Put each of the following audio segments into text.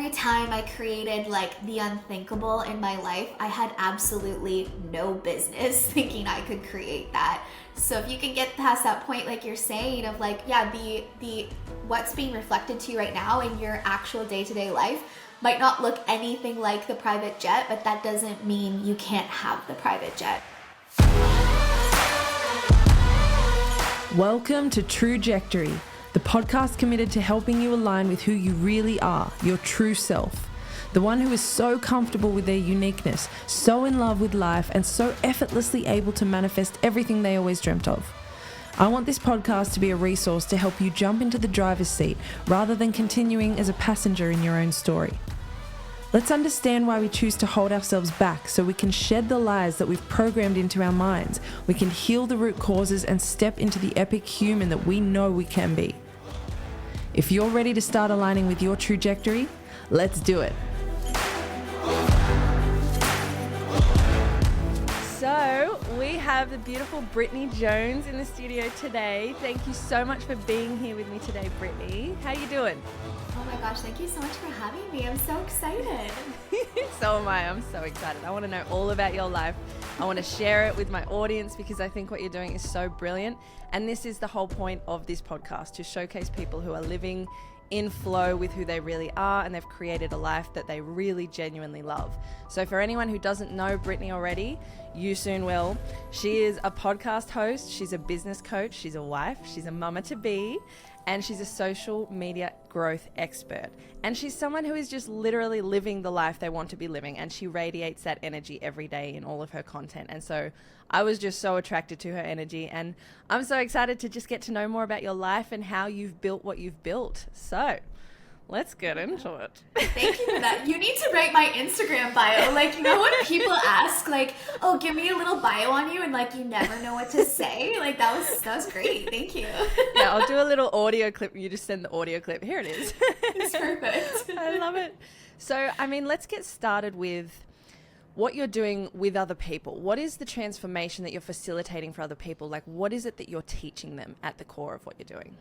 every time I created like the unthinkable in my life, I had absolutely no business thinking I could create that. So if you can get past that point, like you're saying, of like, yeah, the what's being reflected to you right now in your actual day-to-day life might not look anything like the private jet, but that doesn't mean you can't have the private jet. Welcome to Trujectory, the podcast committed to helping you align with who you really are, your true self. The one who is so comfortable with their uniqueness, so in love with life, and so effortlessly able to manifest everything they always dreamt of. I want this podcast to be a resource to help you jump into the driver's seat rather than continuing as a passenger in your own story. Let's understand why we choose to hold ourselves back so we can shed the lies that we've programmed into our minds. We can heal the root causes and step into the epic human that we know we can be. If you're ready to start aligning with your trajectory, let's do it. So we have the beautiful Brittney Jones in the studio today. Thank you so much for being here with me today, Brittney. How you doing? Oh my gosh, thank you so much for having me. I'm so excited. So am I. I'm so excited. I want to know all about your life. I want to share it with my audience because I think what you're doing is so brilliant. And this is the whole point of this podcast, to showcase people who are living in flow with who they really are, and they've created a life that they really genuinely love. So for anyone who doesn't know Brittney already, you soon will. She is a podcast host, she's a business coach, she's a wife, she's a mama to be, and she's a social media growth expert. And she's someone who is just literally living the life they want to be living, and she radiates that energy every day in all of her content. And so I was just so attracted to her energy, and I'm so excited to just get to know more about your life and how you've built what you've built. So let's get into it. Thank you for that. You need to write my Instagram bio. Like, you know when people ask, like, oh, give me a little bio on you, and like you never know what to say? Like that was great. Thank you. Yeah, I'll do a little audio clip. You just send the audio clip. Here it is. It's perfect. I love it. So, I mean, let's get started with what you're doing with other people. What is the transformation that you're facilitating for other people? Like, what is it that you're teaching them at the core of what you're doing?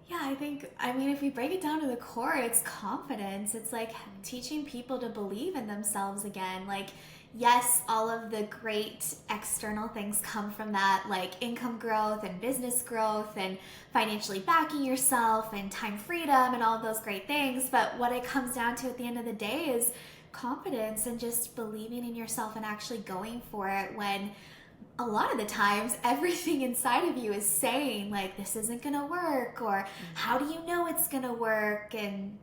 Yeah, I mean, if we break it down to the core, it's confidence. It's like teaching people to believe in themselves again. Like, yes, all of the great external things come from that, like income growth and business growth and financially backing yourself and time freedom and all of those great things. But what it comes down to at the end of the day is confidence and just believing in yourself and actually going for it when a lot of the times everything inside of you is saying like, this isn't gonna work, or how do you know it's gonna work? And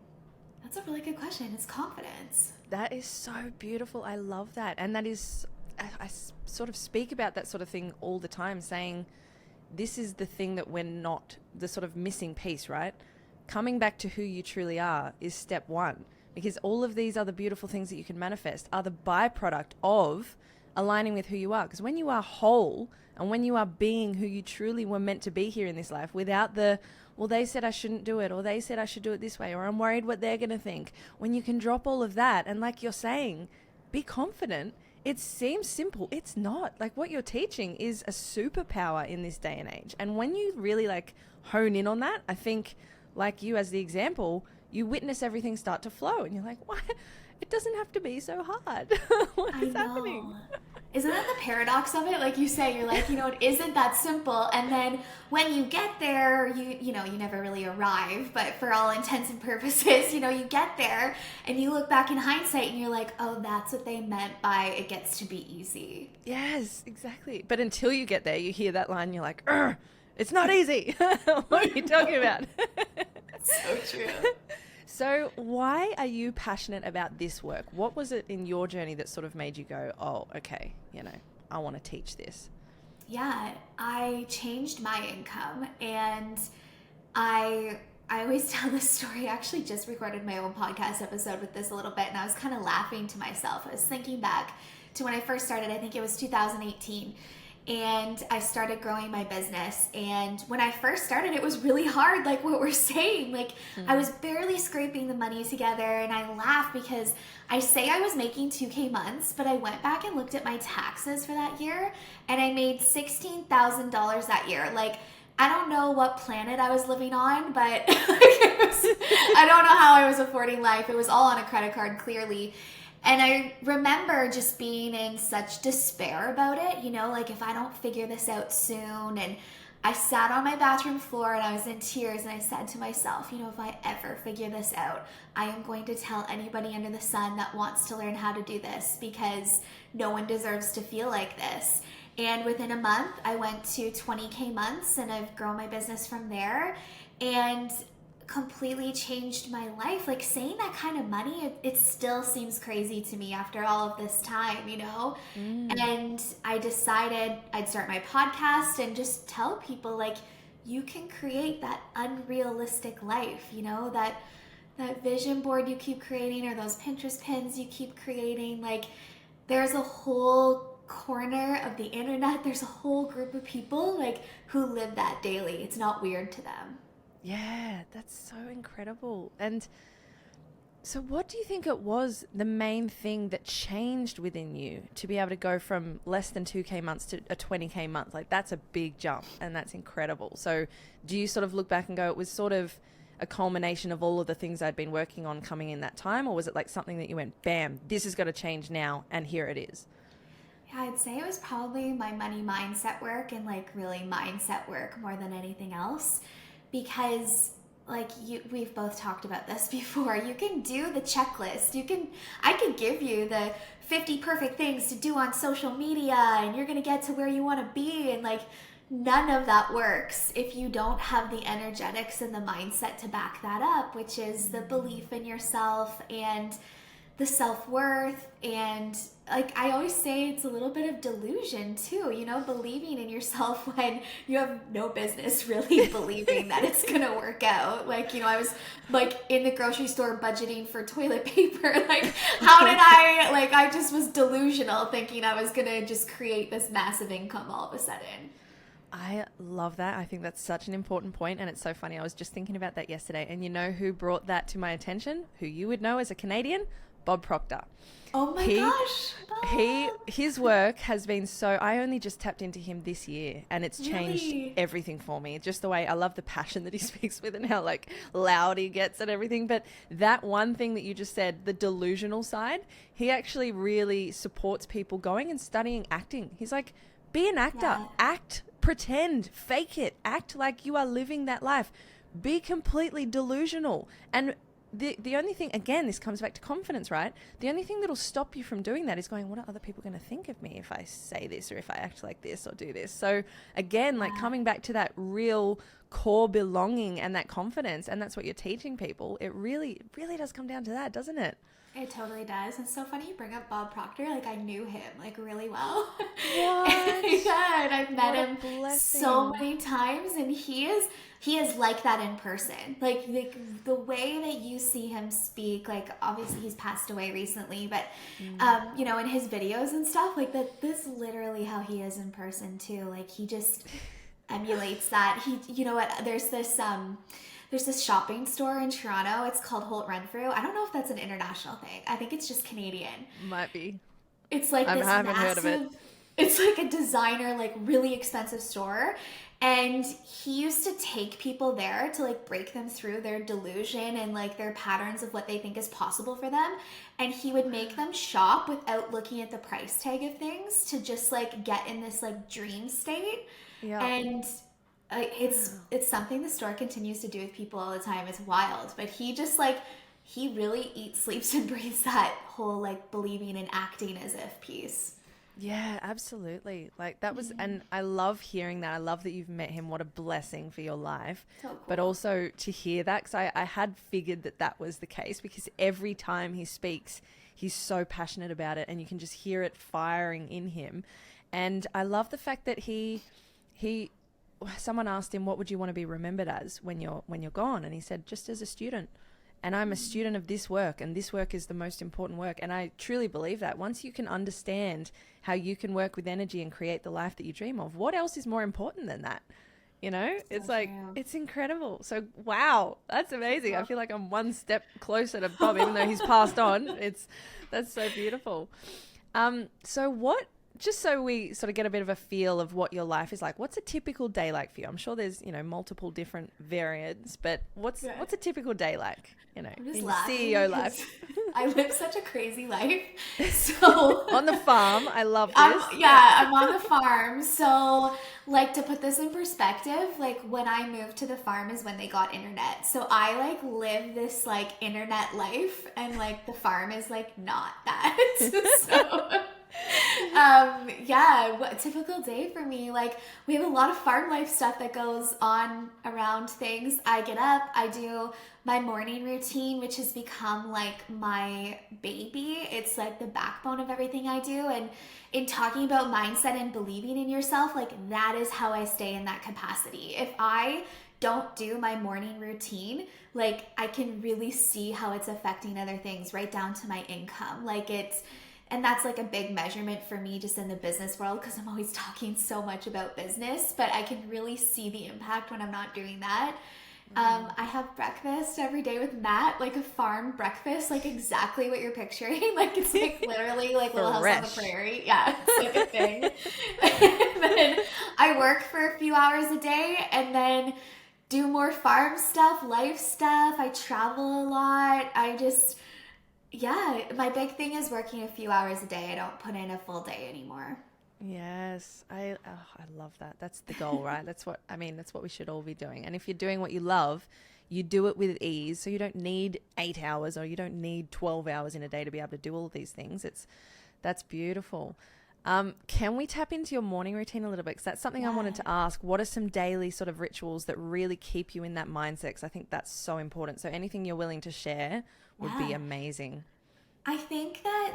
that's a really good question. It's confidence. That is so beautiful. I love that. And that is, I sort of speak about that sort of thing all the time, saying this is the thing that we're not, the sort of missing piece, right? Coming back to who you truly are is step one, because all of these other beautiful things that you can manifest are the byproduct of aligning with who you are. Because when you are whole and when you are being who you truly were meant to be here in this life, without the, well, they said I shouldn't do it, or they said I should do it this way, or I'm worried what they're going to think. When you can drop all of that and, like you're saying, be confident, it seems simple. It's not. Like, what you're teaching is a superpower in this day and age. And when you really like hone in on that, I think, like you as the example, you witness everything start to flow and you're like, what? It doesn't have to be so hard. What is happening? Isn't that the paradox of it? Like you say, you're like, it isn't that simple. And then when you get there, you never really arrive, but for all intents and purposes, you get there and you look back in hindsight and you're like, oh, that's what they meant by it gets to be easy. Yes, exactly. But until you get there, you hear that line, you're like, it's not easy. What are you talking about? So true. So why are you passionate about this work? What was it in your journey that sort of made you go, oh, okay, I want to teach this? Yeah, I changed my income, and I always tell this story. I actually just recorded my own podcast episode with this a little bit, and I was kind of laughing to myself. I was thinking back to when I first started. I think it was 2018. And I started growing my business. And when I first started, it was really hard, like what we're saying. Like, I was barely scraping the money together, and I laugh because I say I was making 2K months, but I went back and looked at my taxes for that year, and I made $16,000 that year. Like, I don't know what planet I was living on, but I don't know how I was affording life. It was all on a credit card, clearly. And I remember just being in such despair about it, like if I don't figure this out soon. And I sat on my bathroom floor and I was in tears and I said to myself, if I ever figure this out, I am going to tell anybody under the sun that wants to learn how to do this, because no one deserves to feel like this. And within a month, I went to 20K months and I've grown my business from there and completely changed my life. Like saying that kind of money, it still seems crazy to me after all of this time, And I decided I'd start my podcast and just tell people, like, you can create that unrealistic life, that vision board you keep creating, or those Pinterest pins you keep creating. Like, there's a whole corner of the internet, there's a whole group of people like who live that daily. It's not weird to them. Yeah, that's so incredible. And so what do you think it was the main thing that changed within you to be able to go from less than 2K months to a 20K month? Like, that's a big jump and that's incredible. So do you sort of look back and go, it was sort of a culmination of all of the things I'd been working on coming in that time? Or was it like something that you went, bam, this has got to change now and here it is? Yeah, I'd say it was probably my money mindset work, and like really mindset work more than anything else. Because like we've both talked about this before, you can do the checklist. I could give you the 50 perfect things to do on social media and you're going to get to where you want to be. And like, none of that works if you don't have the energetics and the mindset to back that up, which is the belief in yourself and the self-worth. And like I always say, it's a little bit of delusion too, believing in yourself when you have no business really believing that it's gonna work out. Like, I was like in the grocery store budgeting for toilet paper. Like, how did I just was delusional thinking I was gonna just create this massive income all of a sudden. I love that. I think that's such an important point, and it's so funny. I was just thinking about that yesterday, and you know who brought that to my attention? Who you would know as a Canadian? Bob Proctor. Oh my gosh. His work has been so, I only just tapped into him this year and it's changed Really? everything for me. Just the way I love the passion that he speaks with and how like loud he gets and everything. But that one thing that you just said, the delusional side, he actually really supports people going and studying acting. He's like, be an actor, act, pretend, fake it, act like you are living that life. Be completely delusional. And the only thing, again, this comes back to confidence, right? The only thing that'll stop you from doing that is going, what are other people going to think of me if I say this or if I act like this or do this? So again, like coming back to that real core belonging and that confidence, and that's what you're teaching people. It really, really does come down to that, doesn't it? It totally does. It's so funny you bring up Bob Proctor. Like, I knew him, like, really well. What? Yeah, and I've met him blessing. so many times, and he is like that in person. Like the way that you see him speak, like, obviously he's passed away recently, but, in his videos and stuff, like, this literally how he is in person, too. Like, he just emulates that. You know what, there's this shopping store in Toronto. It's called Holt Renfrew. I don't know if that's an international thing. I think it's just Canadian. Might be. It's like this haven't massive, heard of it. It's like a designer, like really expensive store. And he used to take people there to like break them through their delusion and like their patterns of what they think is possible for them. And he would make them shop without looking at the price tag of things to just like get in this like dream state. Yeah. And it's something the store continues to do with people all the time. It's wild, but he really eats, sleeps, and breathes that whole like believing and acting as if piece. Yeah, absolutely. Like that was, and I love hearing that. I love that you've met him. What a blessing for your life. So cool. But also to hear that, because I had figured that was the case, because every time he speaks, he's so passionate about it and you can just hear it firing in him. And I love the fact that someone asked him, what would you want to be remembered as when you're gone? And he said, just as a student. And I'm a student of this work, and this work is the most important work. And I truly believe that once you can understand how you can work with energy and create the life that you dream of, what else is more important than that? It's like, it's incredible. So, wow, that's amazing. I feel like I'm one step closer to Bob, even though he's passed on. That's so beautiful. So what just so we sort of get a bit of a feel of what your life is like, what's a typical day like for you? I'm sure there's, multiple different variants, but what's a typical day like, I'm in just your laughing CEO because life? I live such a crazy life. So On the farm, I love this. I'm on the farm. So like to put this in perspective, like when I moved to the farm is when they got internet. So I like live this like internet life and like the farm is like not that. So yeah, what typical day for me? Like we have a lot of farm life stuff that goes on around things. I get up, I do my morning routine, which has become like my baby. It's like the backbone of everything I do. And in talking about mindset and believing in yourself, like that is how I stay in that capacity. If I don't do my morning routine, like I can really see how it's affecting other things, right down to my income. And that's like a big measurement for me just in the business world because I'm always talking so much about business, but I can really see the impact when I'm not doing that. I have breakfast every day with Matt, like a farm breakfast, like exactly what you're picturing. Like it's like literally like Little House on the Prairie. Yeah, it's like a thing. And then I work for a few hours a day and then do more farm stuff, life stuff. I travel a lot. Yeah, my big thing is working a few hours a day. I don't put in a full day anymore. Yes, I love that. That's the goal, right? That's what we should all be doing. And if you're doing what you love, you do it with ease. So you don't need 8 hours or you don't need 12 hours in a day to be able to do all of these things. That's beautiful. Can we tap into your morning routine a little bit? Because that's something I wanted to ask. What are some daily sort of rituals that really keep you in that mindset? Because I think that's so important. So anything you're willing to share would be amazing. I think that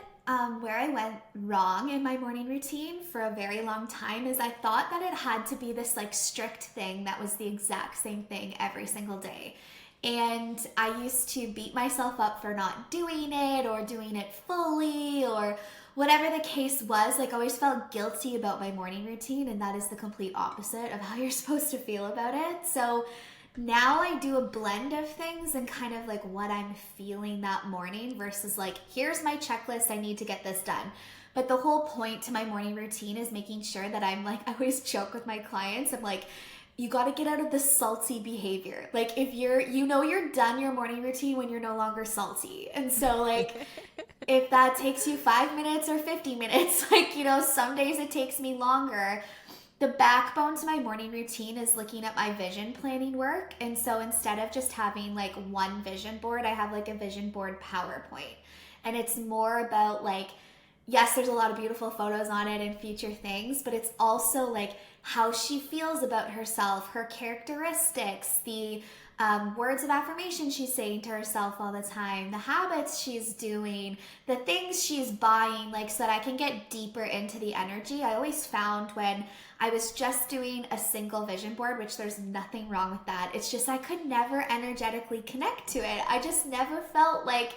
where I went wrong in my morning routine for a very long time is I thought that it had to be this like strict thing that was the exact same thing every single day. And I used to beat myself up for not doing it or doing it fully or whatever the case was. Like I always felt guilty about my morning routine, and that is the complete opposite of how you're supposed to feel about it. So now I do a blend of things and kind of like what I'm feeling that morning versus like, here's my checklist, I need to get this done. But the whole point to my morning routine is making sure that I'm like, I always joke with my clients, I'm like, you got to get out of the salty behavior. Like if you're done your morning routine when you're no longer salty. And so like, if that takes you 5 minutes or 50 minutes, like, some days it takes me longer. The backbone to my morning routine is looking at my vision planning work. And so instead of just having like one vision board, I have like a vision board PowerPoint. And it's more about like, yes, there's a lot of beautiful photos on it and future things, but it's also like how she feels about herself, her characteristics, the words of affirmation she's saying to herself all the time, the habits she's doing, the things she's buying, like so that I can get deeper into the energy. I always found when I was just doing a single vision board, which there's nothing wrong with that, it's just I could never energetically connect to it. I just never felt like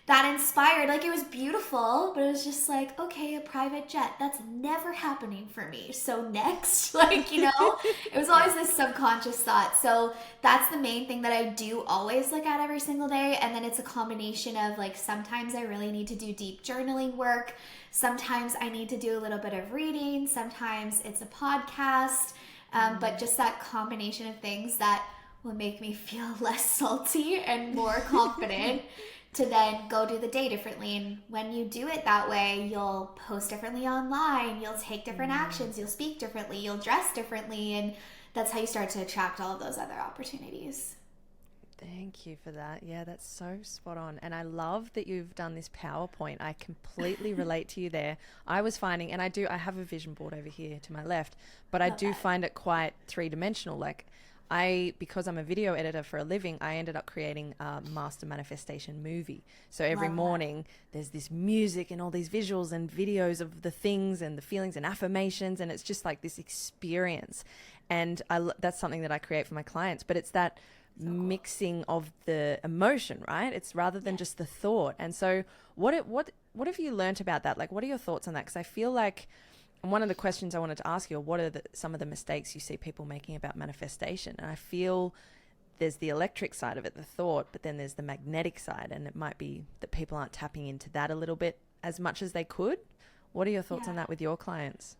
that inspired. Like it was beautiful, but it was just like, okay, a private jet, that's never happening for me. So next, it was always this subconscious thought. So that's the main thing that I do always look at every single day. And then it's a combination of like, sometimes I really need to do deep journaling work. Sometimes I need to do a little bit of reading. Sometimes it's a podcast. But just that combination of things that will make me feel less salty and more confident to then go do the day differently. And when you do it that way, you'll post differently online, you'll take different actions, you'll speak differently, you'll dress differently, and that's how you start to attract all of those other opportunities. Thank you for that. Yeah, that's so spot on. And I love that you've done this PowerPoint. I completely relate to you there. I was finding, and I have a vision board over here to my left, but I do find it quite three-dimensional. Like because I'm a video editor for a living, I ended up creating a master manifestation movie. So every morning there's this music and all these visuals and videos of the things and the feelings and affirmations. And it's just like this experience. And that's something that I create for my clients, but it's that mixing of the emotion, right? It's rather than just the thought. And so what have you learned about that? Like, what are your thoughts on that? Because I feel like one of the questions I wanted to ask you are what are some of the mistakes you see people making about manifestation? And I feel there's the electric side of it, the thought, but then there's the magnetic side. And it might be that people aren't tapping into that a little bit as much as they could. What are your thoughts Yeah. on that with your clients?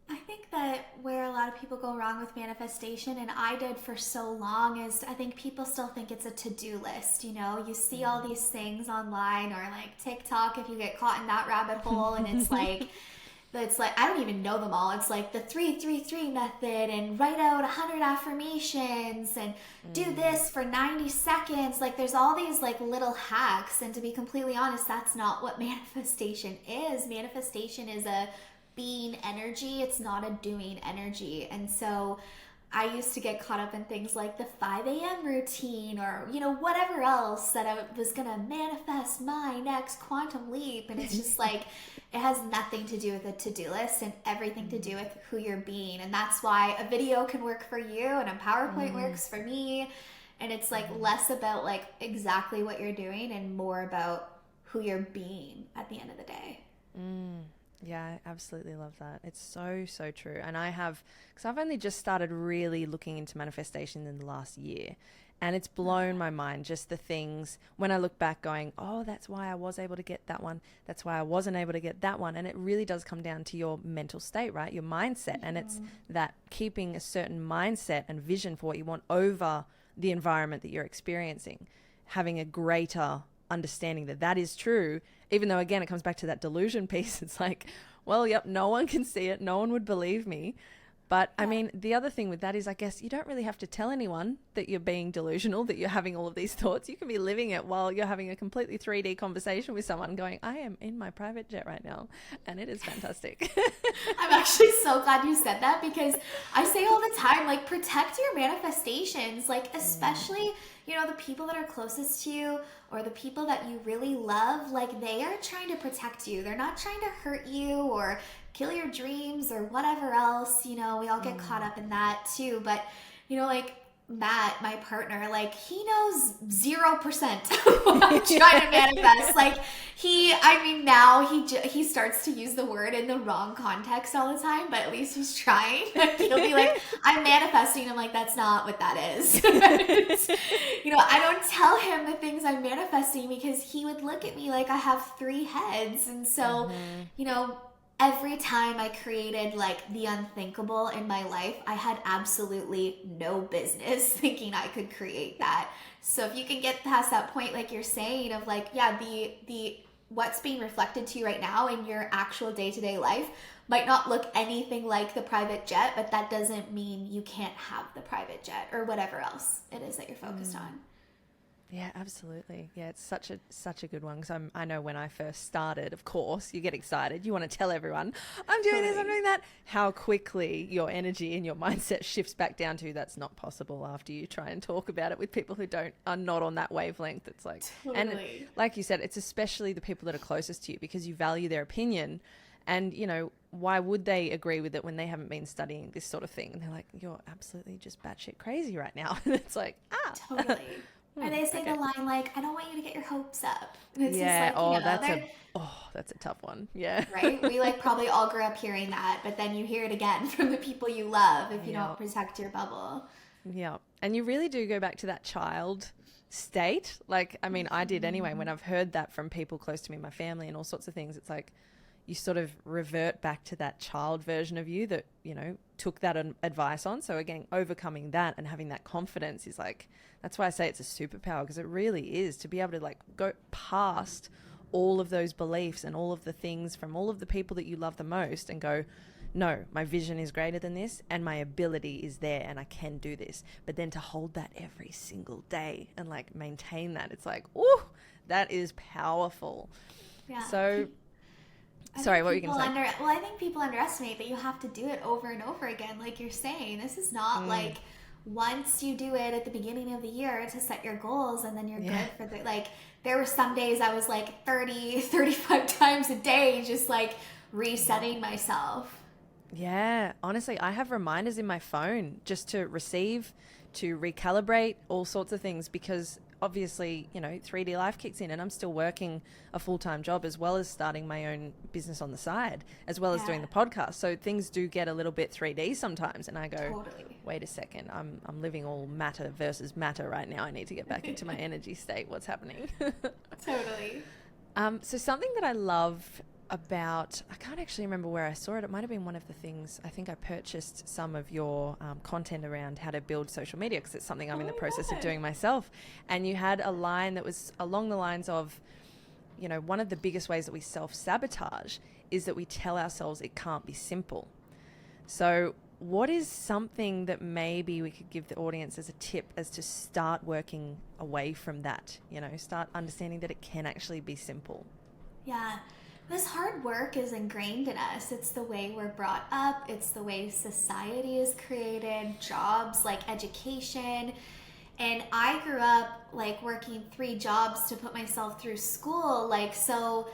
I think that where a lot of people go wrong with manifestation, and I did for so long, is I think people still think it's a to-do list. You know, you see all these things online or like TikTok, if you get caught in that rabbit hole, and it's like I don't even know them all. It's like the 3-3-3 method, and write out 100 affirmations, and do this for 90 seconds. Like there's all these like little hacks, and to be completely honest, that's not what manifestation is. Manifestation is a being energy. It's not a doing energy. And so I used to get caught up in things like the 5 a.m. routine, or, you know, whatever else that I was going to manifest my next quantum leap. And it's just like, it has nothing to do with a to-do list and everything to do with who you're being. And that's why a video can work for you and a PowerPoint works for me. And it's like less about like exactly what you're doing and more about who you're being at the end of the day. Yeah, I absolutely love that. It's so, so true. And because I've only just started really looking into manifestation in the last year. And it's blown my mind, just the things when I look back going, oh, that's why I was able to get that one. That's why I wasn't able to get that one. And it really does come down to your mental state, right? Your mindset. And it's that keeping a certain mindset and vision for what you want over the environment that you're experiencing, having a greater understanding that that is true, even though again it comes back to that delusion piece. It's like, well, yep, no one can see it, no one would believe me. But I mean, the other thing with that is, I guess you don't really have to tell anyone that you're being delusional, that you're having all of these thoughts. You can be living it while you're having a completely 3D conversation with someone going, I am in my private jet right now, and it is fantastic. I'm actually so glad you said that, because I say all the time, like, protect your manifestations, like, especially, you know, the people that are closest to you or the people that you really love, like, they are trying to protect you. They're not trying to hurt you or kill your dreams or whatever else. You know, we all get caught up in that too. But, you know, like, Matt, my partner, like, he knows 0% what I'm trying to manifest. Like, now he starts to use the word in the wrong context all the time, but at least he's trying. He'll be like, I'm manifesting. I'm like, that's not what that is. You know, I don't tell him the things I'm manifesting because he would look at me like I have 3 heads. And so, you know, every time I created like the unthinkable in my life, I had absolutely no business thinking I could create that. So if you can get past that point, like you're saying, of like, yeah, the what's being reflected to you right now in your actual day-to-day life might not look anything like the private jet, but that doesn't mean you can't have the private jet or whatever else it is that you're focused on. Yeah, absolutely. Yeah, it's such a good one, because I know when I first started, of course, you get excited. You want to tell everyone, I'm doing this, I'm doing that. How quickly your energy and your mindset shifts back down to that's not possible after you try and talk about it with people who are not on that wavelength. It's like, and like you said, it's especially the people that are closest to you, because you value their opinion. And, you know, why would they agree with it when they haven't been studying this sort of thing? And they're like, you're absolutely just batshit crazy right now. And it's like, Totally. Or they say the line like, I don't want you to get your hopes up. And it's yeah, just like, that's a tough one. Yeah. Right? We like probably all grew up hearing that, but then you hear it again from the people you love if you don't protect your bubble. Yeah. And you really do go back to that child state. Like, I mean, I did anyway. When I've heard that from people close to me, my family and all sorts of things, it's like you sort of revert back to that child version of you that, you know, took that advice on. So again, overcoming that and having that confidence is like, that's why I say it's a superpower, because it really is, to be able to like go past all of those beliefs and all of the things from all of the people that you love the most and go, no, my vision is greater than this and my ability is there and I can do this. But then to hold that every single day and like maintain that, it's like, ooh, that is powerful. Yeah. So, sorry, what were you going to say? Well, I think people underestimate that you have to do it over and over again. Like you're saying, this is not like once you do it at the beginning of the year to set your goals and then you're good for the, like, there were some days I was like 30, 35 times a day, just like resetting myself. Yeah, honestly, I have reminders in my phone just to receive, to recalibrate all sorts of things, because obviously, you know, 3D life kicks in and I'm still working a full-time job as well as starting my own business on the side, as well as doing the podcast. So things do get a little bit 3D sometimes. And I go, wait a second, I'm living all matter versus matter right now. I need to get back into my energy state. What's happening? Totally. So something that I love about, I can't actually remember where I saw it. It might have been one of the things. I think I purchased some of your content around how to build social media, because it's something I'm in the process of doing myself. And you had a line that was along the lines of, you know, one of the biggest ways that we self-sabotage is that we tell ourselves it can't be simple. So what is something that maybe we could give the audience as a tip as to start working away from that, you know, start understanding that it can actually be simple? Yeah. This hard work is ingrained in us. It's the way we're brought up. It's the way society is created, jobs, like education. And I grew up like working 3 jobs to put myself through school. Like, so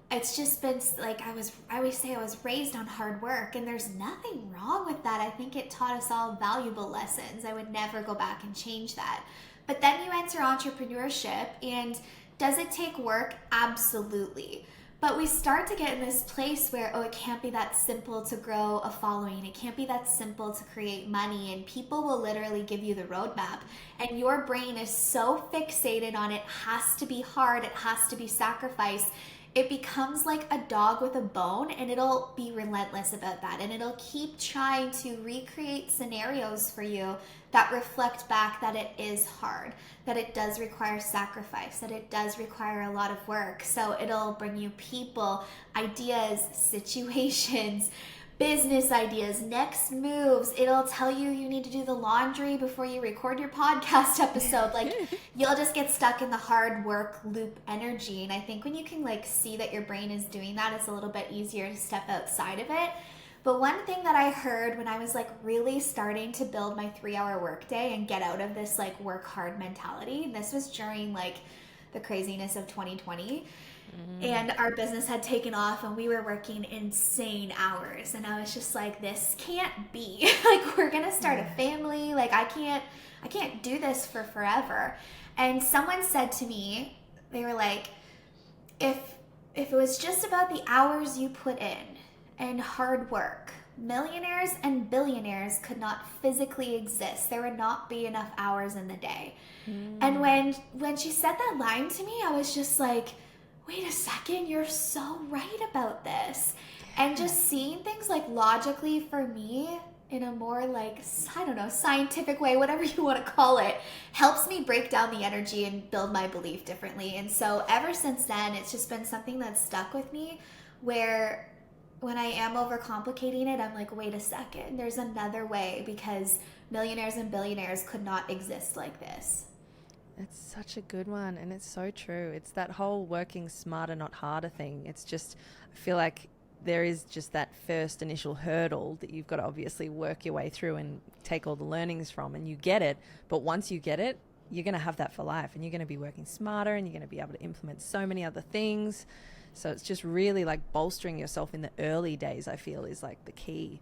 it's just been like I always say I was raised on hard work, and there's nothing wrong with that. I think it taught us all valuable lessons. I would never go back and change that. But then you enter entrepreneurship, and does it take work? Absolutely. But we start to get in this place where, oh, it can't be that simple to grow a following. It can't be that simple to create money. And people will literally give you the roadmap. And your brain is so fixated on it has to be hard. It has to be sacrifice. It becomes like a dog with a bone, and it'll be relentless about that. And it'll keep trying to recreate scenarios for you that reflect back that it is hard, that it does require sacrifice, that it does require a lot of work. So it'll bring you people, ideas, situations, business ideas, next moves. It'll tell you you need to do the laundry before you record your podcast episode. Like, you'll just get stuck in the hard work loop energy. And I think when you can like see that your brain is doing that, it's a little bit easier to step outside of it. But one thing that I heard when I was like really starting to build my 3-hour workday and get out of this like work hard mentality, and this was during like the craziness of 2020. And our business had taken off, and we were working insane hours. And I was just like, this can't be. Like, we're going to start a family. Like, I can't do this for forever. And someone said to me, they were like, if it was just about the hours you put in and hard work, millionaires and billionaires could not physically exist. There would not be enough hours in the day. And when she said that line to me, I was just like, wait a second, you're so right about this. And just seeing things like logically for me in a more like, I don't know, scientific way, whatever you want to call it, helps me break down the energy and build my belief differently. And so ever since then, it's just been something that's stuck with me, where when I am overcomplicating it, I'm like, wait a second, there's another way, because millionaires and billionaires could not exist like this. It's such a good one, and it's so true. It's that whole working smarter, not harder thing. It's just, I feel like there is just that first initial hurdle that you've got to obviously work your way through and take all the learnings from, and you get it. But once you get it, you're going to have that for life, and you're going to be working smarter, and you're going to be able to implement so many other things. So it's just really like bolstering yourself in the early days, I feel, is like the key.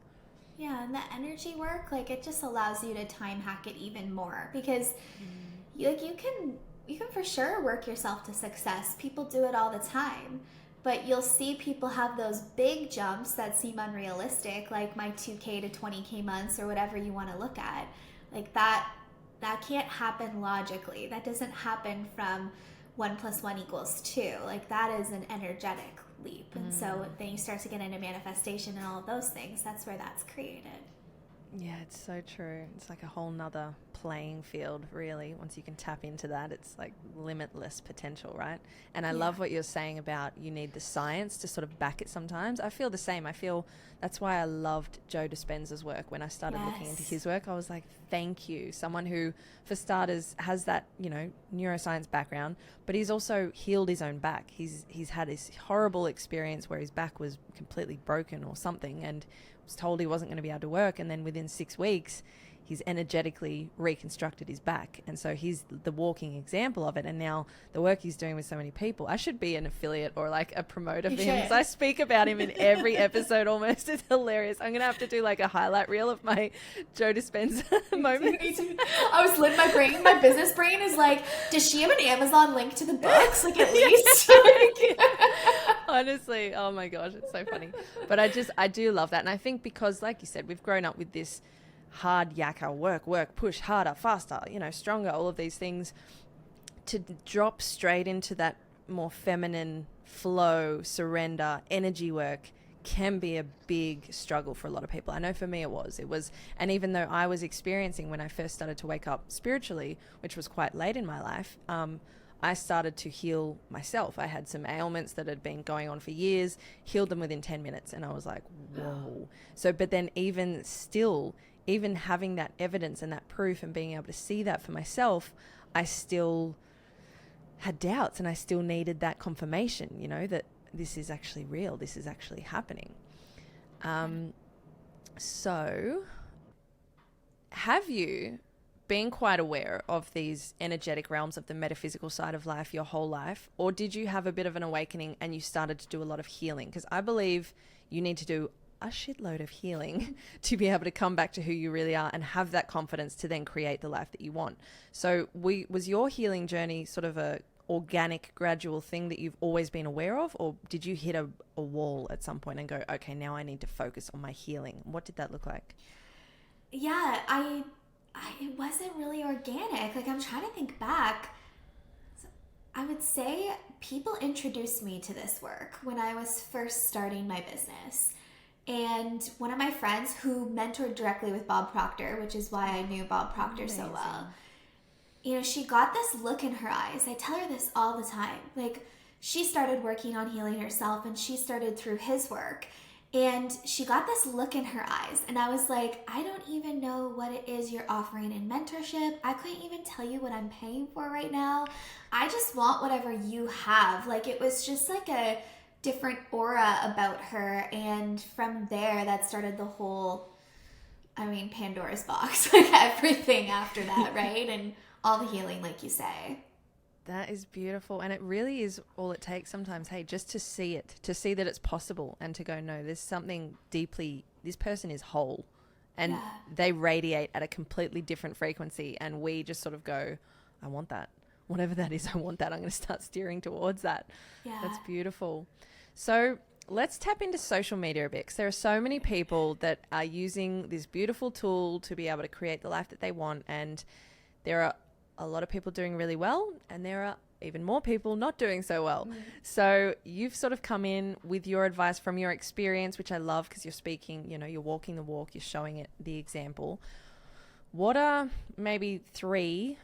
Yeah, and the energy work, like, it just allows you to time hack it even more, because you can for sure work yourself to success. People do it all the time, but you'll see people have those big jumps that seem unrealistic, like my 2K to 20K months or whatever you want to look at. Like, that can't happen logically. That doesn't happen from 1 + 1 = 2. Like, that is an energetic leap. And so then you start to get into manifestation and all of those things. That's where that's created. Yeah, it's so true. It's like a whole nother playing field, really. Once you can tap into that, it's like limitless potential, right? And I love what you're saying about you need the science to sort of back it sometimes. I feel the same. I feel that's why I loved Joe Dispenza's work. When I started looking into his work, I was like, thank you. Someone who, for starters, has that, you know, neuroscience background, but he's also healed his own back. He's had this horrible experience where his back was completely broken or something, and was told he wasn't going to be able to work, and then within 6 weeks he's energetically reconstructed his back, and so he's the walking example of it. And now the work he's doing with so many people, I should be an affiliate or like a promoter for him, because I speak about him in every episode almost. It's hilarious. I'm gonna have to do like a highlight reel of my Joe Dispenza moments. I was lit my business brain is like, does she have an Amazon link to the books, like, at least? Honestly, oh my gosh, it's so funny. But I do love that. And I think because, like you said, we've grown up with this hard yakka, work, push harder, faster, you know, stronger, all of these things, to drop straight into that more feminine flow, surrender, energy work can be a big struggle for a lot of people. I know for me it was, and even though I was experiencing when I first started to wake up spiritually, which was quite late in my life, I started to heal myself. I had some ailments that had been going on for years, healed them within 10 minutes. And I was like, whoa. So, but then even still, even having that evidence and that proof and being able to see that for myself, I still had doubts, and I still needed that confirmation, you know, that this is actually real. This is actually happening. So have you been quite aware of these energetic realms of the metaphysical side of life your whole life? Or did you have a bit of an awakening and you started to do a lot of healing? Because I believe you need to do a shitload of healing to be able to come back to who you really are and have that confidence to then create the life that you want. So was your healing journey sort of a organic, gradual thing that you've always been aware of? Or did you hit a wall at some point and go, okay, now I need to focus on my healing? What did that look like? Yeah, it wasn't really organic. Like, I'm trying to think back. I would say people introduced me to this work when I was first starting my business. And one of my friends who mentored directly with Bob Proctor, which is why I knew Bob Proctor so well, you know, she got this look in her eyes. I tell her this all the time. Like, she started working on healing herself, and she started through his work. And she got this look in her eyes. And I was like, I don't even know what it is you're offering in mentorship. I couldn't even tell you what I'm paying for right now. I just want whatever you have. Like, it was just like a different aura about her. And from there, that started the whole, Pandora's box, like everything after that, right? And all the healing, like you say. That is beautiful. And it really is all it takes sometimes, hey, just to see it, to see that it's possible, and to go, no, there's something deeply, this person is whole, and they radiate at a completely different frequency, and we just sort of go, I want that. Whatever that is, I want that. I'm going to start steering towards that. Yeah. That's beautiful. So let's tap into social media a bit, because there are so many people that are using this beautiful tool to be able to create the life that they want, and there are a lot of people doing really well, and there are even more people not doing so well. So you've sort of come in with your advice from your experience, which I love, because you're speaking, you know, you're walking the walk, you're showing it the example. What are maybe 3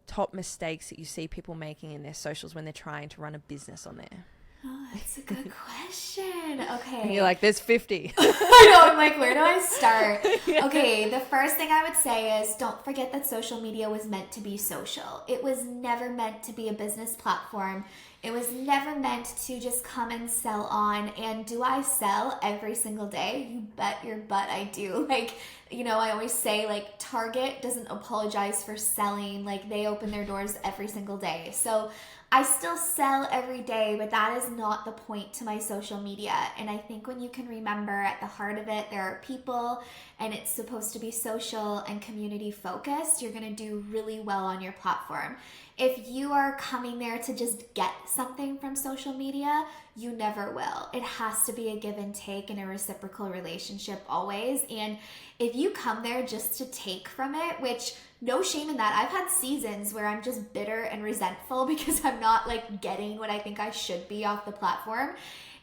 top mistakes that you see people making in their socials when they're trying to run a business on there? Oh, that's a good question. Okay. And you're like, there's 50. I know, I'm like, where do I start? Yeah. Okay, the first thing I would say is don't forget that social media was meant to be social. It was never meant to be a business platform. It was never meant to just come and sell on. And do I sell every single day? You bet your butt I do. Like, you know, I always say, like, Target doesn't apologize for selling. Like, they open their doors every single day. So I still sell every day, but that is not the point to my social media. And I think when you can remember at the heart of it, there are people, and it's supposed to be social and community focused, you're going to do really well on your platform. If you are coming there to just get something from social media, you never will. It has to be a give and take and a reciprocal relationship always. And if you come there just to take from it, which no shame in that. I've had seasons where I'm just bitter and resentful because I'm not like getting what I think I should be off the platform.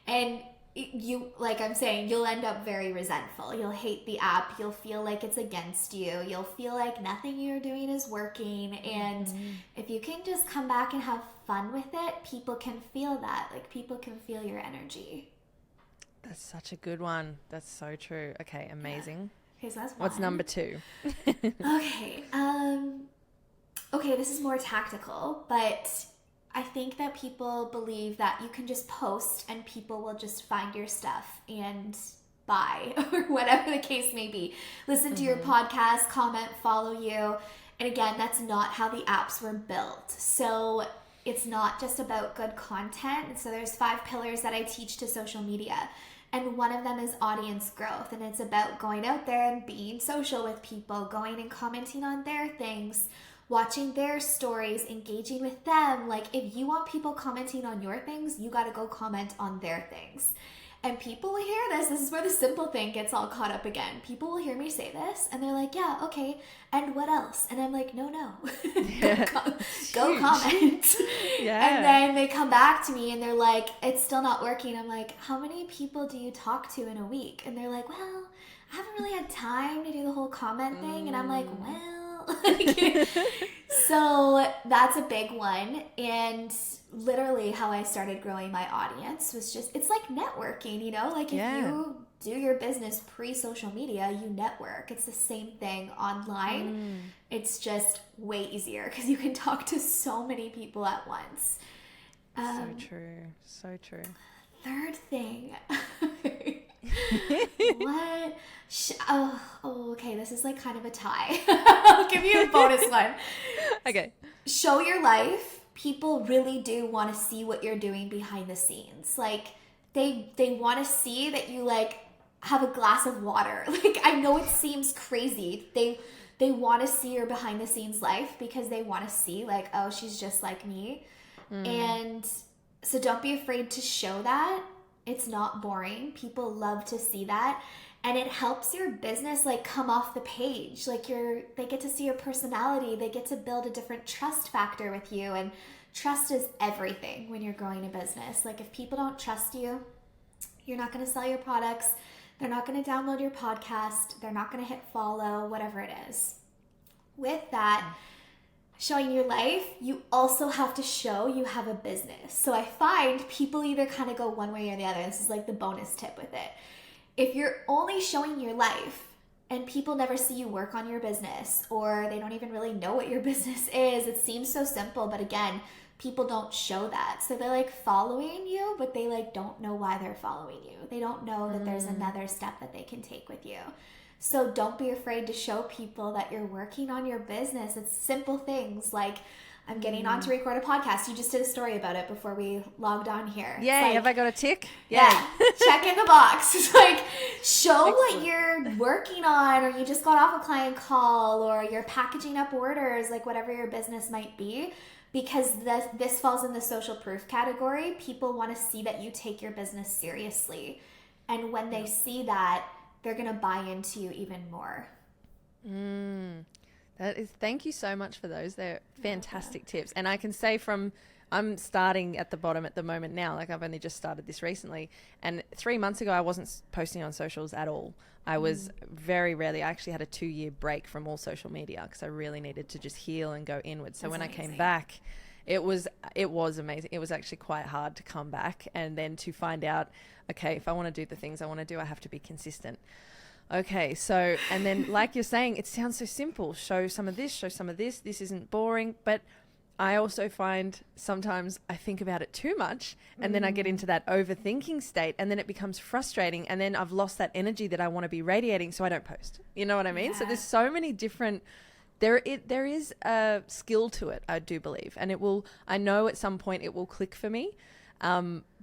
And you, like I'm saying, you'll end up very resentful. You'll hate the app. You'll feel like it's against you. You'll feel like nothing you're doing is working. And if you can just come back and have fun with it, people can feel that. Like, people can feel your energy. That's such a good one. That's so true. Okay, amazing. Yeah. Okay, so that's one. What's number 2? Okay, this is more tactical, but I think that people believe that you can just post and people will just find your stuff and buy, or whatever the case may be. Listen to your podcast, comment, follow you. And again, that's not how the apps were built. So it's not just about good content. So there's 5 pillars that I teach to social media. And one of them is audience growth. And it's about going out there and being social with people, going and commenting on their things, watching their stories, engaging with them. Like, if you want people commenting on your things, you got to go comment on their things. And people will hear this. This is where the simple thing gets all caught up again. People will hear me say this and they're like, yeah, okay. And what else? And I'm like, no. Go comment. Yeah. And then they come back to me and they're like, it's still not working. I'm like, how many people do you talk to in a week? And they're like, well, I haven't really had time to do the whole comment thing. And I'm like, well, so that's a big one. And literally how I started growing my audience was just, it's like networking, you know, like if you do your business pre-social media, you network. It's the same thing online. It's just way easier because you can talk to so many people at once. So true. Third thing. What? Okay, this is like kind of a tie. I'll give you a bonus one. Okay. Show your life. People really do want to see what you're doing behind the scenes. Like they want to see that you like have a glass of water. Like I know it seems crazy. They want to see your behind the scenes life because they want to see like, oh, she's just like me. And so don't be afraid to show that. It's not boring. People love to see that. And it helps your business like come off the page. Like they get to see your personality. They get to build a different trust factor with you. And trust is everything when you're growing a business. Like if people don't trust you, you're not going to sell your products. They're not going to download your podcast. They're not going to hit follow, whatever it is. With that, showing your life, you also have to show you have a business. So I find people either kind of go one way or the other. This is like the bonus tip with it. If you're only showing your life and people never see you work on your business or they don't even really know what your business is, it seems so simple, but again, people don't show that. So they're like following you, but they like don't know why they're following you. They don't know that there's another step that they can take with you. So don't be afraid to show people that you're working on your business. It's simple things like I'm getting on to record a podcast. You just did a story about it before we logged on here. Yeah, like, have I got a tick? Yeah, check in the box. It's like show what you're working on, or you just got off a client call, or you're packaging up orders, like whatever your business might be. Because this falls in the social proof category. People want to see that you take your business seriously. And when they see that, they're going to buy into you even more. Thank you so much for those. They're fantastic tips. And I can say I'm starting at the bottom at the moment now. Like I've only just started this recently. And 3 months ago, I wasn't posting on socials at all. I was very rarely. I actually had a 2-year break from all social media because I really needed to just heal and go inward. So when I came back, it was amazing. It was actually quite hard to come back and then to find out, okay, if I want to do the things I want to do, I have to be consistent. Okay, so, and then like you're saying, it sounds so simple. Show some of this, this isn't boring. But I also find sometimes I think about it too much and then I get into that overthinking state and then it becomes frustrating and then I've lost that energy that I want to be radiating, so I don't post. You know what I mean? Yeah. So there's so many different... There is a skill to it, I do believe. And I know at some point it will click for me.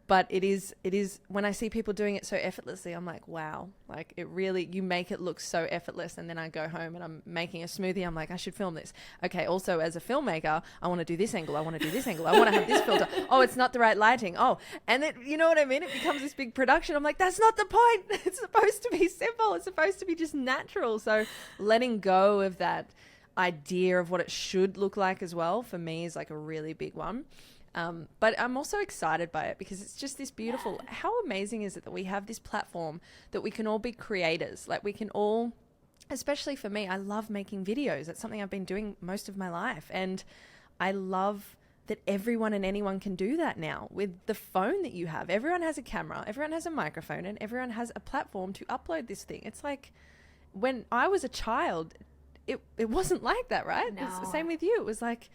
But it is when I see people doing it so effortlessly, I'm like, wow, like it really, you make it look so effortless. And then I go home and I'm making a smoothie. I'm like, I should film this. Okay. Also as a filmmaker, I want to do this angle. I want to do this angle. I want to have this filter. Oh, it's not the right lighting. Oh, and then, you know what I mean? It becomes this big production. I'm like, that's not the point. It's supposed to be simple. It's supposed to be just natural. So letting go of that idea of what it should look like as well, for me is like a really big one. But I'm also excited by it because it's just this beautiful, how amazing is it that we have this platform that we can all be creators. Like we can all, especially for me, I love making videos. That's something I've been doing most of my life. And I love that everyone and anyone can do that now with the phone that you have. Everyone has a camera, everyone has a microphone, and everyone has a platform to upload this thing. It's like when I was a child, it wasn't like that, right? No. It's the same with you. It was like,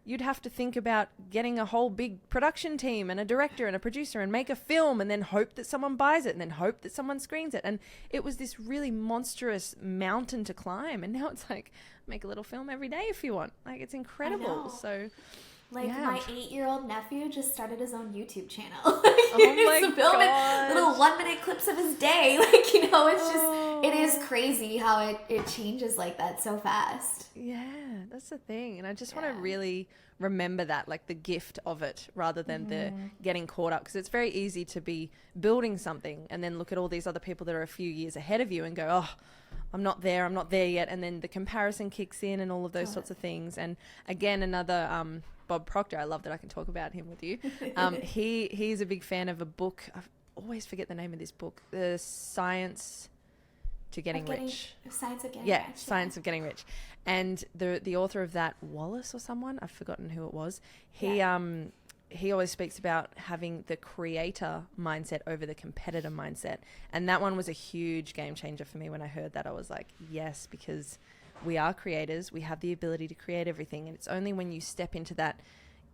you'd have to think about getting a whole big production team and a director and a producer and make a film and then hope that someone buys it and then hope that someone screens it. And it was this really monstrous mountain to climb. And now it's like, make a little film every day if you want. Like, it's incredible. So Like, Yeah. my 8-year-old nephew just started his own YouTube channel. Oh He's my filming gosh. little 1-minute clips of his day. Like, you know, it's just, it is Oh. crazy how it changes like that so fast. Yeah, that's the thing. And I just want Yeah. to really remember that, like the gift of it rather than the getting caught up. Because it's very easy to be building something and then look at all these other people that are a few years ahead of you and go, oh, I'm not there yet. And then the comparison kicks in and all of those sorts of things. And again, another Bob Proctor, I love that I can talk about him with you. He's a big fan of a book. I always forget the name of this book, The Science to Getting Rich. Science of Getting Yeah, Rich. Science of Getting Rich. And the author of that, Wallace or someone, I've forgotten who it was. He always speaks about having the creator mindset over the competitor mindset. And that one was a huge game changer for me. When I heard that, I was like, yes, because we are creators. We have the ability to create everything. And it's only when you step into that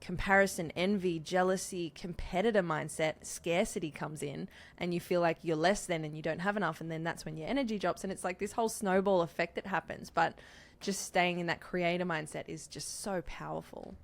comparison, envy, jealousy, competitor mindset, scarcity comes in and you feel like you're less than and you don't have enough. And then that's when your energy drops. And it's like this whole snowball effect that happens. But just staying in that creator mindset is just so powerful.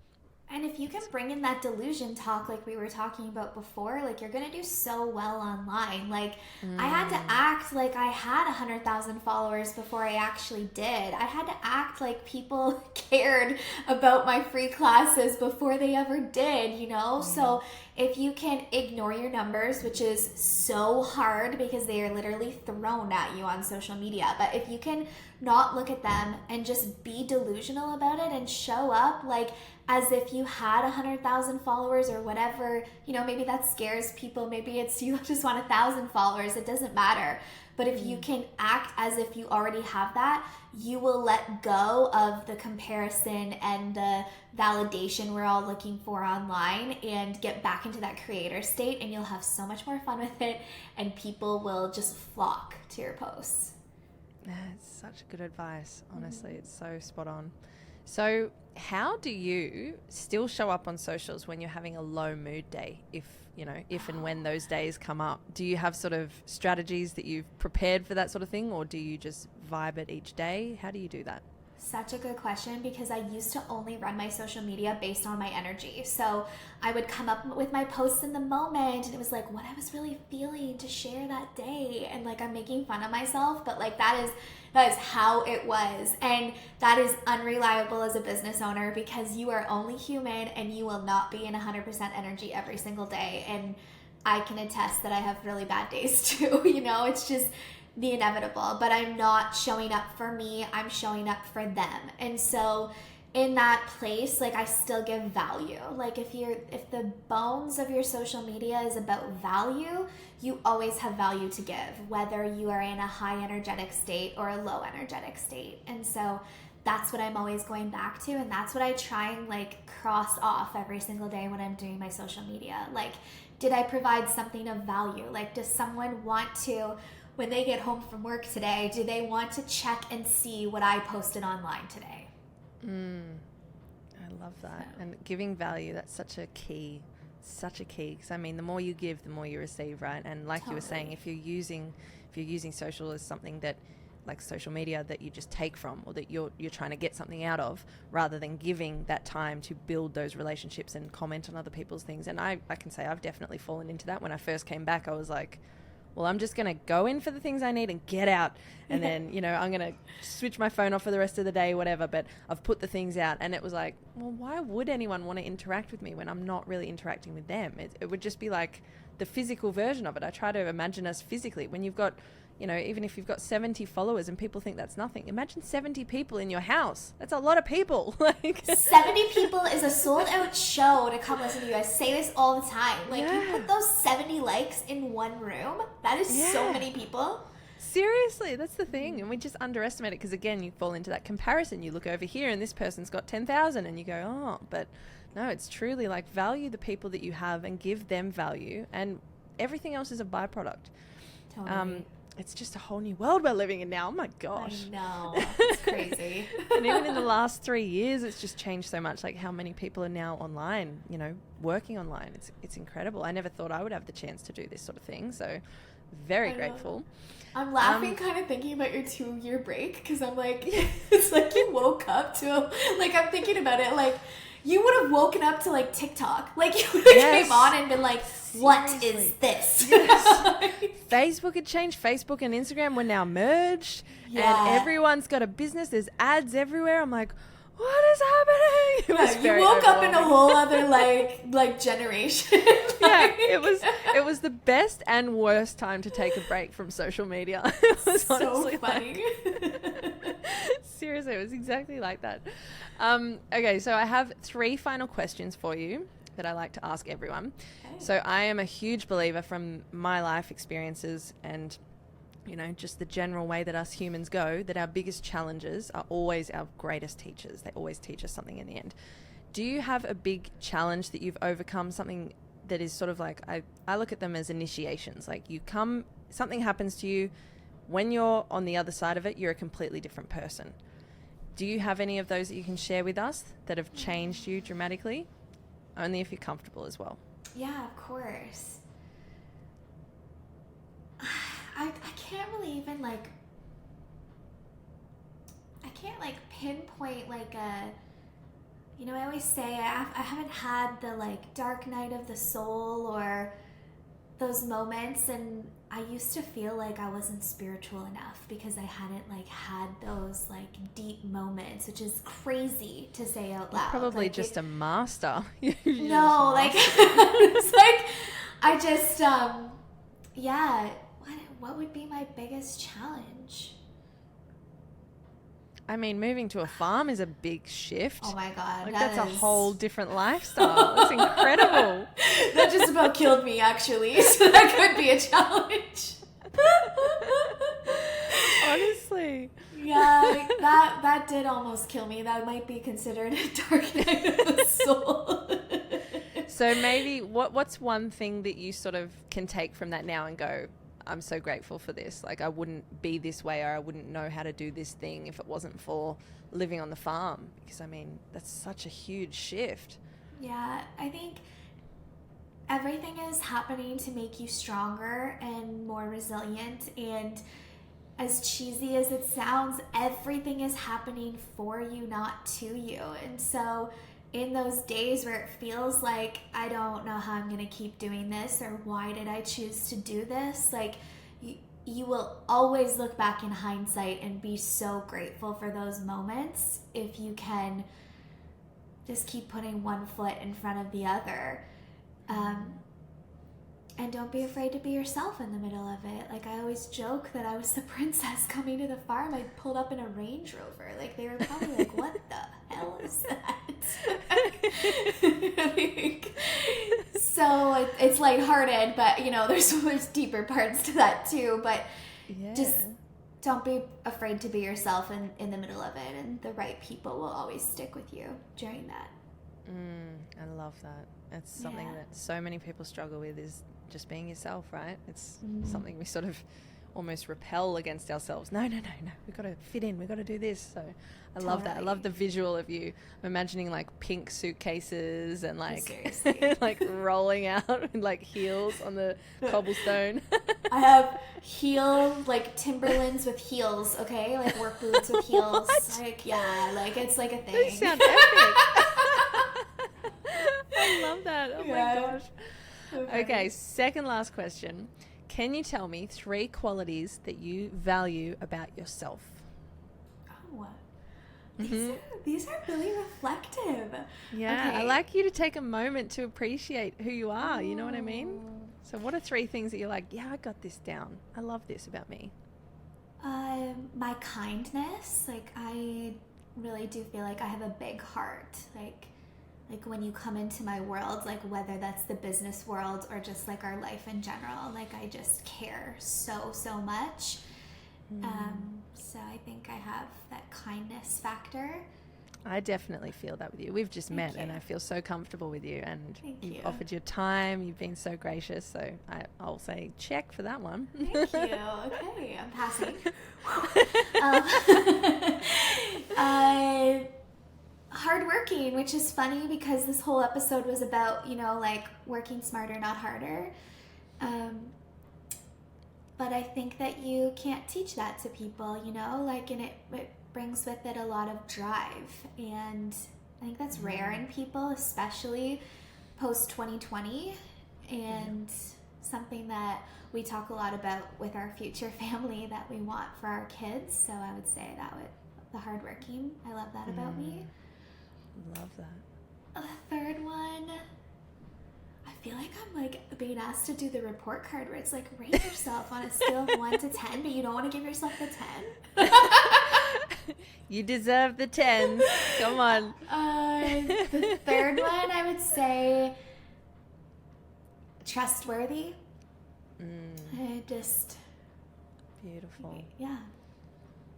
And if you can bring in that delusion talk like we were talking about before, like, you're going to do so well online. Like, I had to act like I had 100,000 followers before I actually did. I had to act like people cared about my free classes before they ever did, you know? So if you can ignore your numbers, which is so hard because they are literally thrown at you on social media, but if you can not look at them and just be delusional about it and show up like as if you had 100,000 followers or whatever, you know, maybe that scares people. Maybe it's you just want 1,000 followers. It doesn't matter. But if you can act as if you already have that, you will let go of the comparison and the validation we're all looking for online and get back into that creator state, and you'll have so much more fun with it, and people will just flock to your posts. Yeah, it's such good advice. Honestly, it's so spot on. So how do you still show up on socials when you're having a low mood day? If and when those days come up, do you have sort of strategies that you've prepared for that sort of thing, or do you just vibe it each day? How do you do that? Such a good question, because I used to only run my social media based on my energy. So I would come up with my posts in the moment, and it was like what I was really feeling to share that day. And like, I'm making fun of myself, but like that is how it was. And that is unreliable as a business owner, because you are only human and you will not be in 100% energy every single day. And I can attest that I have really bad days too. You know, it's just the inevitable, but I'm not showing up for me, I'm showing up for them. And so in that place, like, I still give value. Like, if the bones of your social media is about value, you always have value to give, whether you are in a high energetic state or a low energetic state. And so that's what I'm always going back to, and that's what I try and like cross off every single day when I'm doing my social media. Like, did I provide something of value? Like, does someone want to, when they get home from work today, do they want to check and see what I posted online today? I love that. And giving value, that's such a key, because I mean, the more you give, the more you receive, right? And like you were saying, if you're using social as something that, like social media, that you just take from, or that you're trying to get something out of, rather than giving that time to build those relationships and comment on other people's things. And I can say I've definitely fallen into that. When I first came back, I was like, well, I'm just going to go in for the things I need and get out. And then, I'm going to switch my phone off for the rest of the day, whatever. But I've put the things out, and it was like, well, why would anyone want to interact with me when I'm not really interacting with them? It would just be like the physical version of it. I try to imagine us physically. When you've got, even if you've got 70 followers and people think that's nothing, imagine 70 people in your house. That's a lot of people. Like 70 people is a sold out show to come listen to you. I say this all the time. Like, you put those 70 likes in one room, that is so many people. Seriously, that's the thing. And we just underestimate it, because again, you fall into that comparison. You look over here and this person's got 10,000 and you go, oh, but no, it's truly like, value the people that you have and give them value, and everything else is a byproduct. Totally. It's just a whole new world we're living in now. Oh my gosh. I know. It's crazy. And even in the last 3 years, it's just changed so much, like how many people are now online, working online. It's incredible. I never thought I would have the chance to do this sort of thing. So very grateful. I'm laughing kind of thinking about your 2-year break, because I'm like, it's like you woke up to, like, I'm thinking about it, like, you would have woken up to like TikTok. Like you would have came on and been like, what is this? Yes. Facebook had changed. Facebook and Instagram were now merged. And everyone's got a business. There's ads everywhere. I'm like, what is happening? It was you woke up in a whole other like generation. It was the best and worst time to take a break from social media. It was so funny. Seriously, it was exactly like that. Okay, so I have 3 final questions for you that I like to ask everyone. Okay. So I am a huge believer from my life experiences and just the general way that us humans go, that our biggest challenges are always our greatest teachers. They always teach us something in the end. Do you have a big challenge that you've overcome, something that is sort of like, I look at them as initiations. Like something happens to you, when you're on the other side of it, you're a completely different person. Do you have any of those that you can share with us that have changed you dramatically? Only if you're comfortable as well. Yeah, of course. I can't really even I can't pinpoint I always say I haven't had the dark night of the soul or those moments, and I used to feel like I wasn't spiritual enough because I hadn't had those deep moments, which is crazy to say out loud. You're probably just a master. No, it's I just what would be my biggest challenge? I mean, moving to a farm is a big shift. Oh my God. That's a whole different lifestyle. That's incredible. That just about killed me, actually. So that could be a challenge. Honestly. Yeah, that did almost kill me. That might be considered a dark night of the soul. So maybe what's one thing that you sort of can take from that now and go, I'm so grateful for this. I wouldn't be this way, or I wouldn't know how to do this thing if it wasn't for living on the farm. Because, that's such a huge shift. Yeah, I think everything is happening to make you stronger and more resilient. And as cheesy as it sounds, everything is happening for you, not to you. And so in those days where it feels like I don't know how I'm going to keep doing this, or why did I choose to do this, you will always look back in hindsight and be so grateful for those moments if you can just keep putting one foot in front of the other. And don't be afraid to be yourself in the middle of it. I always joke that I was the princess coming to the farm. I pulled up in a Range Rover. They were probably what the hell is that? So it's lighthearted, but there's deeper parts to that too. But just don't be afraid to be yourself in the middle of it, and the right people will always stick with you during that. I love that. It's something that so many people struggle with, is just being yourself, right? It's something we sort of almost repel against ourselves. No, we've got to fit in, we've got to do this. So I love that. I love the visual of you. I'm imagining pink suitcases and rolling out in heels on the cobblestone. I have Timberlands with heels, okay? Work boots with heels. What? It's a thing. Those sound epic. I love that. Oh my gosh. Okay, second last question. Can you tell me 3 qualities that you value about yourself? Oh, these are really reflective. Yeah, okay. I like you to take a moment to appreciate who you are. You know what I mean? So what are 3 things that you're like, yeah, I got this down. I love this about me. My kindness. I really do feel like I have a big heart. When you come into my world, whether that's the business world or just our life in general, I just care so much. So I think I have that kindness factor. I definitely feel that with you. We've just met and I feel so comfortable with you, and you've offered your time. You've been so gracious. So I'll say check for that one. Thank you. Okay, I'm passing. Hardworking, which is funny because this whole episode was about, working smarter, not harder. But I think that you can't teach that to people, and it brings with it a lot of drive. And I think that's rare in people, especially post 2020, and something that we talk a lot about with our future family that we want for our kids. So I would say the hardworking. I love that about me. Love that. The third one, I feel like I'm like being asked to do the report card where it's like rate yourself on a scale of 1 to 10, but you don't want to give yourself the 10. You deserve the 10s. Come on. The third one, I would say trustworthy. I just... Beautiful. Yeah.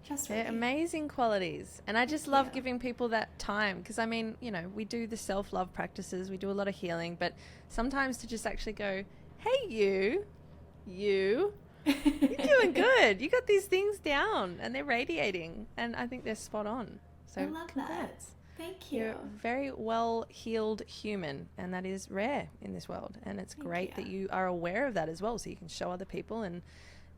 Trustworthy. They're amazing qualities. And I just love giving people that time because, I mean, you know, we do the self-love practices. We do a lot of healing. But sometimes to just actually go, hey, you, you're doing good. You got these things down and they're radiating. And I think they're spot on. So I love congrats. that. Thank you. You're a very well-heeled human, and that is rare in this world. And it's great that you are aware of that as well, so you can show other people. And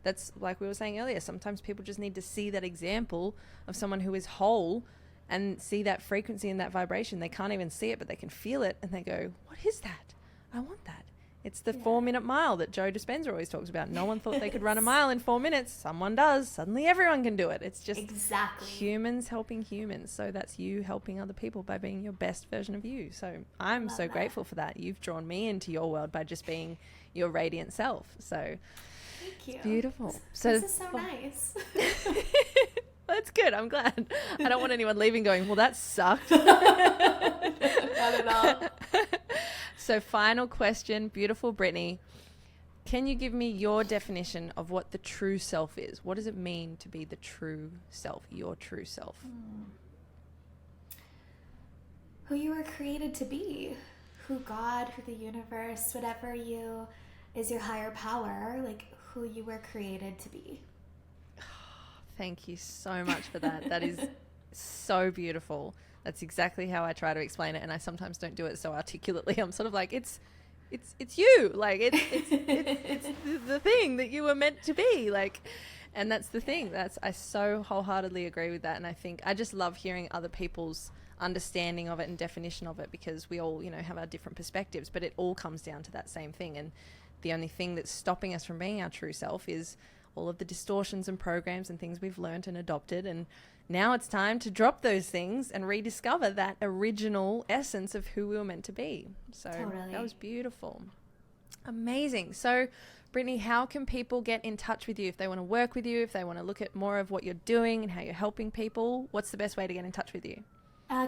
that's like we were saying earlier, sometimes people just need to see that example of someone who is whole and see that frequency and that vibration. They can't even see it, but they can feel it, and they go, what is that? I want that. It's the 4-minute mile that Joe Dispenza always talks about. No one thought they could run a mile in 4 minutes. Someone does. Suddenly everyone can do it. It's just humans helping humans. So that's you helping other people by being your best version of you. So I'm so grateful for that. You've drawn me into your world by just being your radiant self. So thank you. It's beautiful. This is so nice. That's good. I'm glad. I don't want anyone leaving going, well, that sucked. Not at all. So final question, beautiful Brittney. Can you give me your definition of what the true self is? What does it mean to be the true self, your true self? Who you were created to be. Who God, who the universe, whatever you is your higher power, like who you were created to be. Thank you so much for that. That is so beautiful. That's exactly how I try to explain it, and I sometimes don't do it so articulately. I'm sort of like, it's you, like it's the thing that you were meant to be, like, and that's the thing. I so wholeheartedly agree with that, and I think I just love hearing other people's understanding of it and definition of it, because we all, you know, have our different perspectives, but it all comes down to that same thing. And the only thing that's stopping us from being our true self is all of the distortions and programs and things we've learned and adopted. And now it's time to drop those things and rediscover that original essence of who we were meant to be. So that was beautiful. Amazing. So Brittney, how can people get in touch with you if they want to work with you, if they want to look at more of what you're doing and how you're helping people? What's the best way to get in touch with you?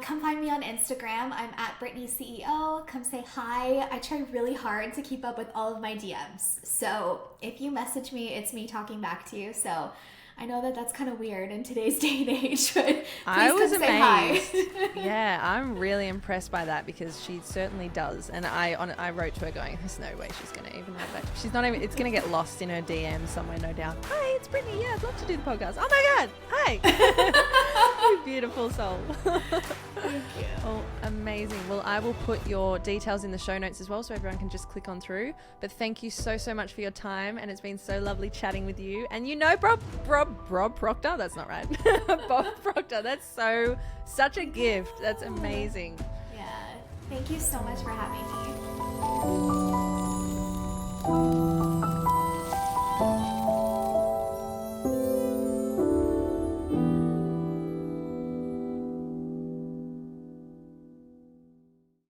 Come find me on Instagram. I'm at Brittney CEO. Come say hi. I try really hard to keep up with all of my DMs. So if you message me, it's me talking back to you. So I know that that's kind of weird in today's day and age, but please I was come amazed. say hi. Yeah, I'm really impressed by that, because she certainly does. And I wrote to her going, there's no way she's going to even know that. She's not even, it's going to get lost in her DM somewhere, no doubt. Hi, it's Brittney. Yeah, I'd love to do the podcast. Oh my God. Hi. You beautiful soul. Thank you. Oh, amazing. Well, I will put your details in the show notes as well, so everyone can just click on through. But thank you so much for your time, and it's been so lovely chatting with you. And you know, Bob Proctor, that's not right. Bob Proctor, that's such a gift. That's amazing. Yeah. Thank you so much for having me.